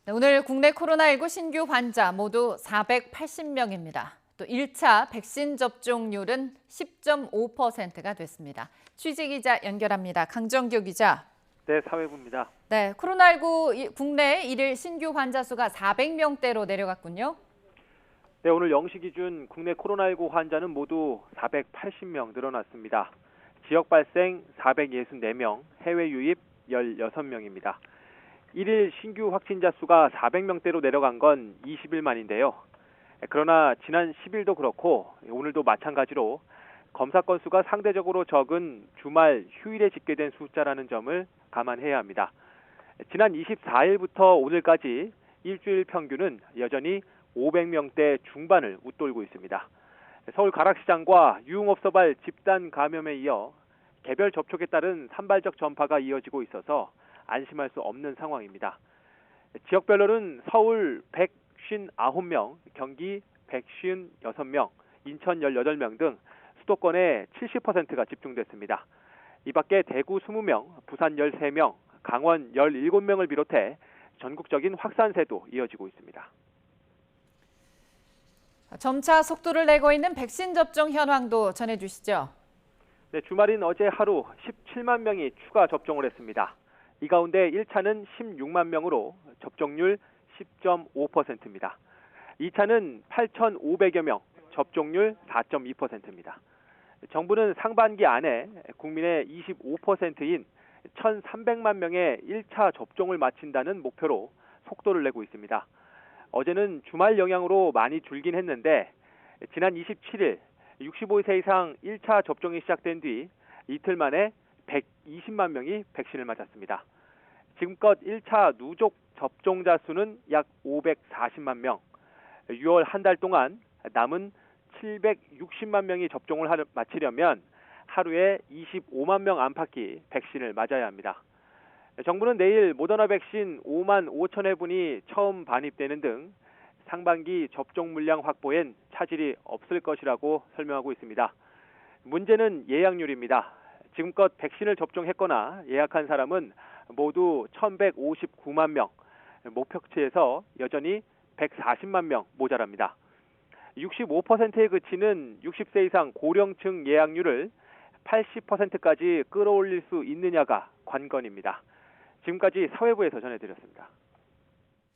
네, 오늘 국내 코로나19 신규 환자 모두 480명입니다. 또 1차 백신 접종률은 10.5%가 됐습니다. 취재 기자 연결합니다. 강정규 기자. 네, 사회부입니다. 네, 코로나19 국내 일일 신규 환자 수가 400명대로 내려갔군요. 네, 오늘 0시 기준 국내 코로나19 환자는 모두 480명 늘어났습니다. 지역 발생 464명, 해외 유입 16명입니다. 일일 신규 확진자 수가 400명대로 내려간 건 20일 만인데요. 그러나 지난 10일도 그렇고 오늘도 마찬가지로 검사 건수가 상대적으로 적은 주말 휴일에 집계된 숫자라는 점을 감안해야 합니다. 지난 24일부터 오늘까지 일주일 평균은 여전히 500명대 중반을 웃돌고 있습니다. 서울 가락시장과 유흥업소발 집단 감염에 이어 개별 접촉에 따른 산발적 전파가 이어지고 있어서 안심할 수 없는 상황입니다. 지역별로는 서울 159명, 경기 156명, 인천 18명 등 수도권의 70%가 집중됐습니다. 이 밖에 대구 20명, 부산 13명, 강원 17명을 비롯해 전국적인 확산세도 이어지고 있습니다. 점차 속도를 내고 있는 백신 접종 현황도 전해주시죠. 네, 주말인 어제 하루 17만 명이 추가 접종을 했습니다. 이 가운데 1차는 16만 명으로 접종률 10.5%입니다. 2차는 8,500여 명, 접종률 4.2%입니다. 정부는 상반기 안에 국민의 25%인 1,300만 명의 1차 접종을 마친다는 목표로 속도를 내고 있습니다. 어제는 주말 영향으로 많이 줄긴 했는데 지난 27일 65세 이상 1차 접종이 시작된 뒤 이틀 만에 120만 명이 백신을 맞았습니다. 지금껏 1차 누적 접종자 수는 약 540만 명, 6월 한 달 동안 남은 760만 명이 접종을 마치려면 하루에 25만 명 안팎이 백신을 맞아야 합니다. 정부는 내일 모더나 백신 5만 5천 회분이 처음 반입되는 등 상반기 접종 물량 확보엔 차질이 없을 것이라고 설명하고 있습니다. 문제는 예약률입니다. 지금껏 백신을 접종했거나 예약한 사람은 모두 1,159만 명, 목표치에서 여전히 140만 명 모자랍니다. 65%에 그치는 60세 이상 고령층 예약률을 80%까지 끌어올릴 수 있느냐가 관건입니다. 지금까지 사회부에서 전해드렸습니다.